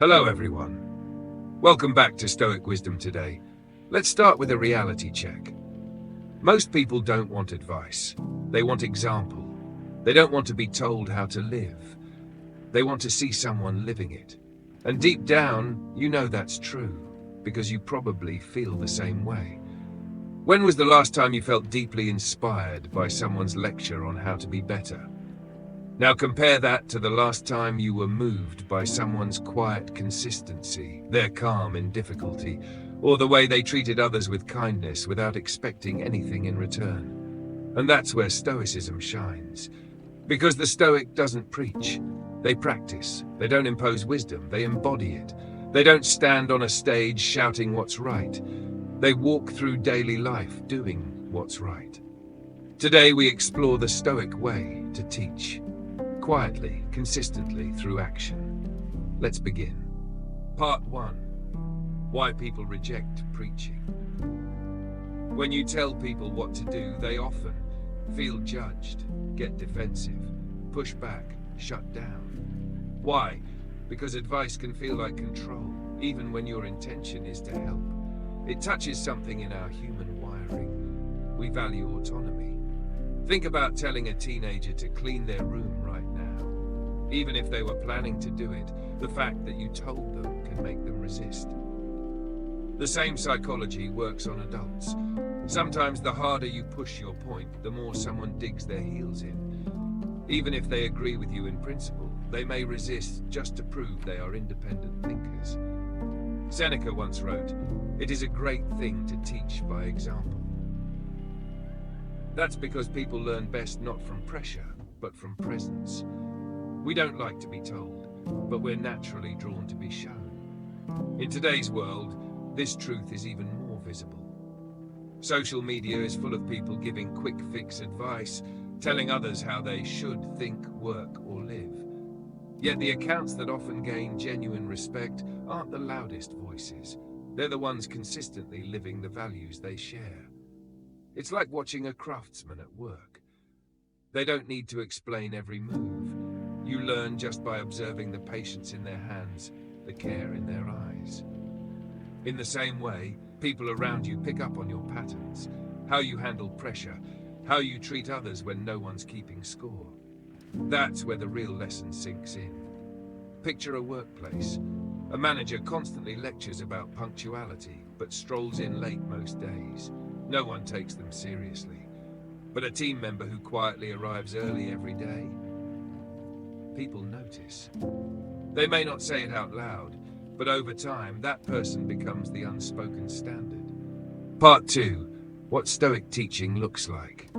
Hello everyone. Welcome back to Stoic Wisdom today. Let's start with a reality check. Most people don't want advice. They want example. They don't want to be told how to live. They want to see someone living it. And deep down, you know that's true, because you probably feel the same way. When was the last time you felt deeply inspired by someone's lecture on how to be better? Now compare that to the last time you were moved by someone's quiet consistency, their calm in difficulty, or the way they treated others with kindness without expecting anything in return. And that's where Stoicism shines. Because the Stoic doesn't preach. They practice. They don't impose wisdom. They embody it. They don't stand on a stage shouting what's right. They walk through daily life doing what's right. Today we explore the Stoic way to teach. Quietly, consistently, through action. Let's begin. Part 1. Why people reject preaching. When you tell people what to do, they often feel judged, get defensive, push back, shut down. Why? Because advice can feel like control, even when your intention is to help. It touches something in our human wiring. We value autonomy. Think about telling a teenager to clean their room right now. Even if they were planning to do it, the fact that you told them can make them resist. The same psychology works on adults. Sometimes the harder you push your point, the more someone digs their heels in. Even if they agree with you in principle, they may resist just to prove they are independent thinkers. Seneca once wrote, "It is a great thing to teach by example." That's because people learn best not from pressure, but from presence. We don't like to be told, but we're naturally drawn to be shown. In today's world, this truth is even more visible. Social media is full of people giving quick fix advice, telling others how they should think, work, or live. Yet the accounts that often gain genuine respect aren't the loudest voices. They're the ones consistently living the values they share. It's like watching a craftsman at work. They don't need to explain every move. You learn just by observing the patience in their hands, the care in their eyes. In the same way, people around you pick up on your patterns, how you handle pressure, how you treat others when no one's keeping score. That's where the real lesson sinks in. Picture a workplace. A manager constantly lectures about punctuality, but strolls in late most days. No one takes them seriously. But a team member who quietly arrives early every day? People notice. They may not say it out loud, but over time, that person becomes the unspoken standard. Part 2. What Stoic teaching looks like.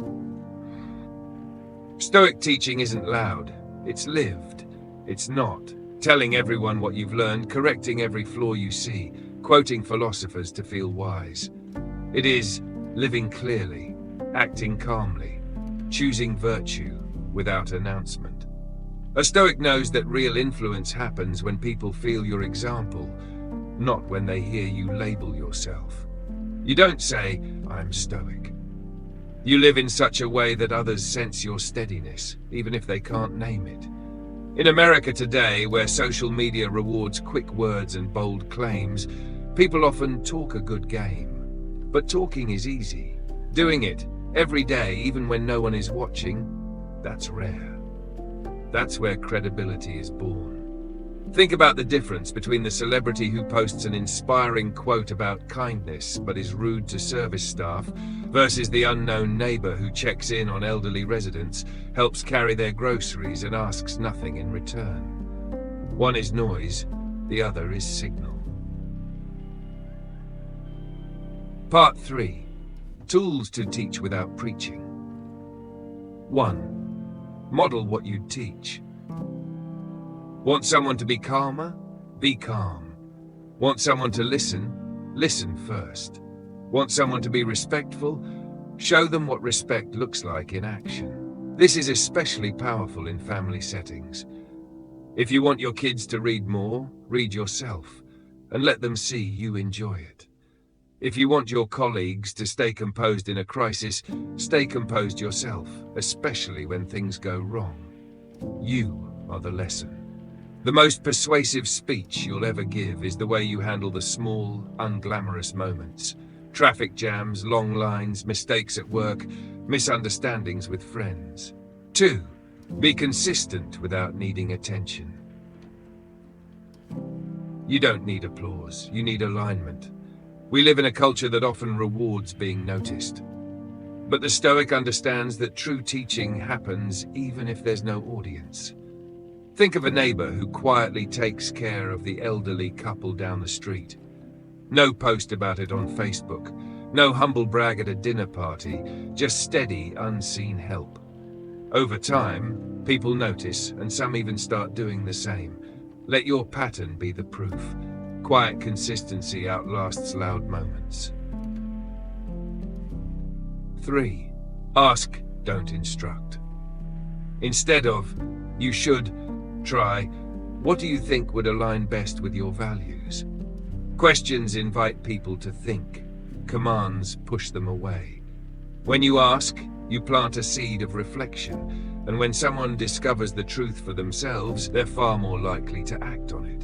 Stoic teaching isn't loud. It's lived. It's not telling everyone what you've learned, correcting every flaw you see, quoting philosophers to feel wise. It is living clearly, acting calmly, choosing virtue without announcement. A Stoic knows that real influence happens when people feel your example, not when they hear you label yourself. You don't say, "I'm Stoic." You live in such a way that others sense your steadiness, even if they can't name it. In America today, where social media rewards quick words and bold claims, people often talk a good game. But talking is easy. Doing it every day, even when no one is watching, that's rare. That's where credibility is born. Think about the difference between the celebrity who posts an inspiring quote about kindness but is rude to service staff versus the unknown neighbor who checks in on elderly residents, helps carry their groceries and asks nothing in return. One is noise, the other is signal. Part 3. Tools to teach without preaching. 1. Model what you teach. Want someone to be calmer? Be calm. Want someone to listen? Listen first. Want someone to be respectful? Show them what respect looks like in action. This is especially powerful in family settings. If you want your kids to read more, read yourself, and let them see you enjoy it. If you want your colleagues to stay composed in a crisis, stay composed yourself, especially when things go wrong. You are the lesson. The most persuasive speech you'll ever give is the way you handle the small, unglamorous moments. Traffic jams, long lines, mistakes at work, misunderstandings with friends. 2. Be consistent without needing attention. You don't need applause, you need alignment. We live in a culture that often rewards being noticed. But the Stoic understands that true teaching happens even if there's no audience. Think of a neighbor who quietly takes care of the elderly couple down the street. No post about it on Facebook, no humble brag at a dinner party, just steady, unseen help. Over time, people notice, and some even start doing the same. Let your pattern be the proof. Quiet consistency outlasts loud moments. 3. Ask, don't instruct. Instead of, you should, try, what do you think would align best with your values? Questions invite people to think. Commands push them away. When you ask, you plant a seed of reflection, and when someone discovers the truth for themselves, they're far more likely to act on it.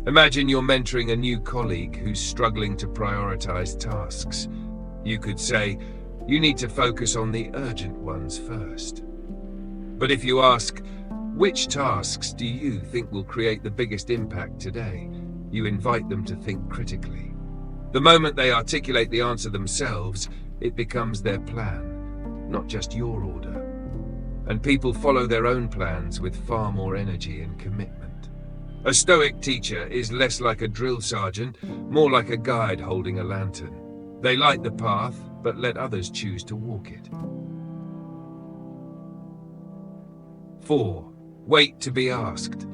Imagine you're mentoring a new colleague who's struggling to prioritize tasks. You could say, you need to focus on the urgent ones first. But if you ask, which tasks do you think will create the biggest impact today? You invite them to think critically. The moment they articulate the answer themselves, it becomes their plan, not just your order. And people follow their own plans with far more energy and commitment. A Stoic teacher is less like a drill sergeant, more like a guide holding a lantern. They light the path, but let others choose to walk it. 4. Wait to be asked.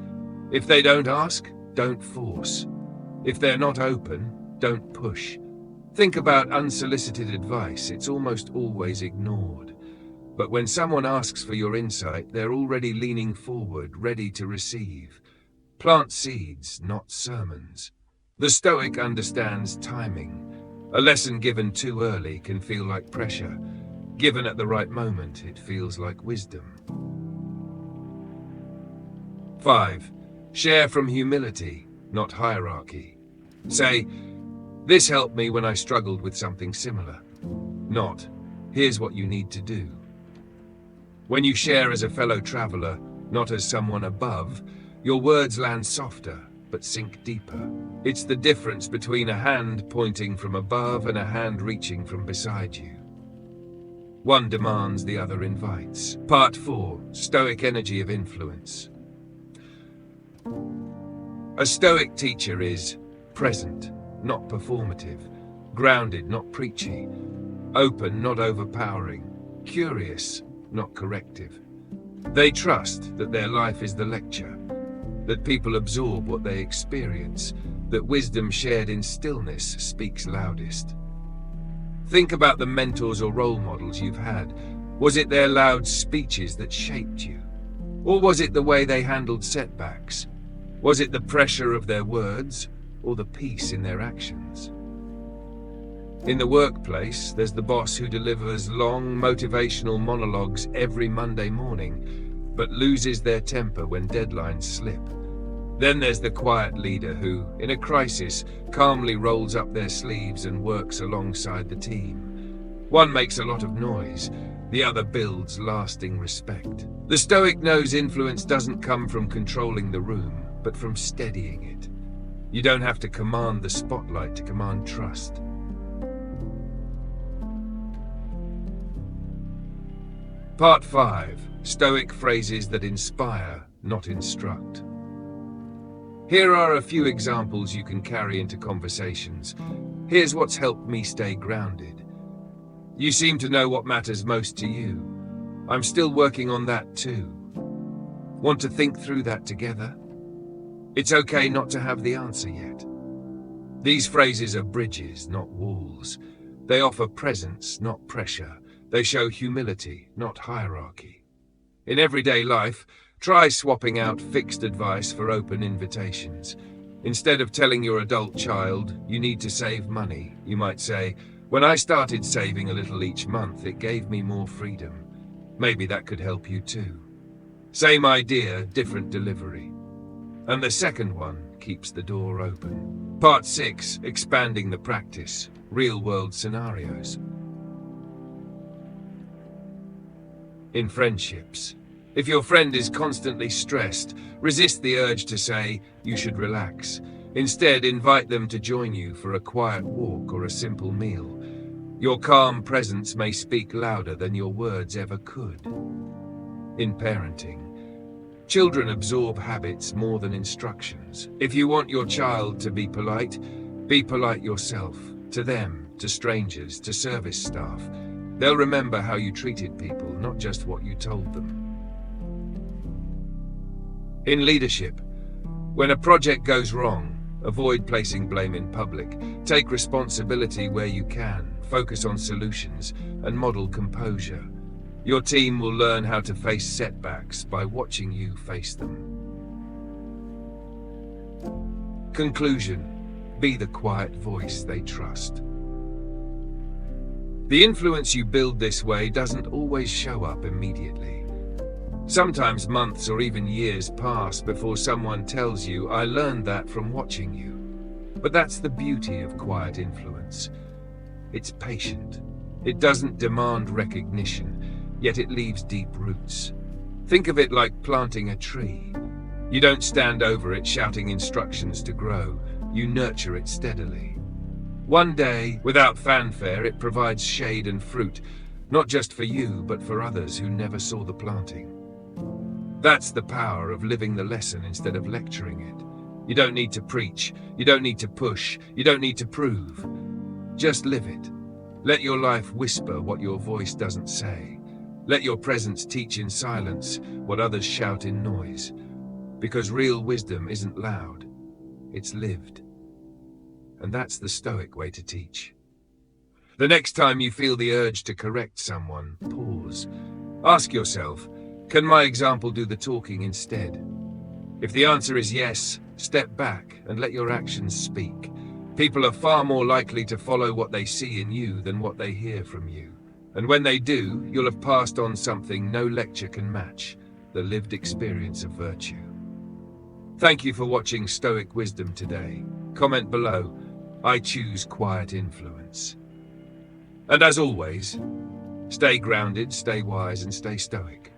If they don't ask, don't force. If they're not open, don't push. Think about unsolicited advice. It's almost always ignored. But when someone asks for your insight, they're already leaning forward, ready to receive. Plant seeds, not sermons. The Stoic understands timing. A lesson given too early can feel like pressure. Given at the right moment, it feels like wisdom. 5. Share from humility, not hierarchy. Say, this helped me when I struggled with something similar. Not, here's what you need to do. When you share as a fellow traveler, not as someone above, your words land softer, but sink deeper. It's the difference between a hand pointing from above and a hand reaching from beside you. One demands, the other invites. Part 4. Stoic energy of influence. A Stoic teacher is present, not performative, grounded, not preachy, open, not overpowering, curious, not corrective. They trust that their life is the lecture, that people absorb what they experience, that wisdom shared in stillness speaks loudest. Think about the mentors or role models you've had. Was it their loud speeches that shaped you? Or was it the way they handled setbacks? Was it the pressure of their words, or the peace in their actions? In the workplace, there's the boss who delivers long, motivational monologues every Monday morning, but loses their temper when deadlines slip. Then there's the quiet leader who, in a crisis, calmly rolls up their sleeves and works alongside the team. One makes a lot of noise, the other builds lasting respect. The Stoic knows influence doesn't come from controlling the room, but from steadying it. You don't have to command the spotlight to command trust. Part 5. Stoic phrases that inspire, not instruct. Here are a few examples you can carry into conversations. Here's what's helped me stay grounded. You seem to know what matters most to you. I'm still working on that too. Want to think through that together? It's okay not to have the answer yet. These phrases are bridges, not walls. They offer presence, not pressure. They show humility, not hierarchy. In everyday life, try swapping out fixed advice for open invitations. Instead of telling your adult child, you need to save money, you might say, when I started saving a little each month, it gave me more freedom. Maybe that could help you too. Same idea, different delivery. And the second one keeps the door open. Part 6, expanding the practice, real-world scenarios. In friendships, if your friend is constantly stressed, resist the urge to say, "You should relax." Instead, invite them to join you for a quiet walk or a simple meal. Your calm presence may speak louder than your words ever could. In parenting, children absorb habits more than instructions. If you want your child to be polite yourself, to them, to strangers, to service staff. They'll remember how you treated people, not just what you told them. In leadership, when a project goes wrong, avoid placing blame in public. Take responsibility where you can, focus on solutions, and model composure. Your team will learn how to face setbacks by watching you face them. Conclusion: be the quiet voice they trust. The influence you build this way doesn't always show up immediately. Sometimes months or even years pass before someone tells you, "I learned that from watching you." But that's the beauty of quiet influence. It's patient. It doesn't demand recognition, yet it leaves deep roots. Think of it like planting a tree. You don't stand over it shouting instructions to grow. You nurture it steadily. One day, without fanfare, it provides shade and fruit, not just for you, but for others who never saw the planting. That's the power of living the lesson instead of lecturing it. You don't need to preach, you don't need to push, you don't need to prove. Just live it. Let your life whisper what your voice doesn't say. Let your presence teach in silence what others shout in noise. Because real wisdom isn't loud, it's lived. And that's the Stoic way to teach. The next time you feel the urge to correct someone, pause. Ask yourself, can my example do the talking instead? If the answer is yes, step back and let your actions speak. People are far more likely to follow what they see in you than what they hear from you. And when they do, you'll have passed on something no lecture can match, the lived experience of virtue. Thank you for watching Stoic Wisdom today. Comment below. I choose quiet influence. And as always, stay grounded, stay wise, and stay stoic.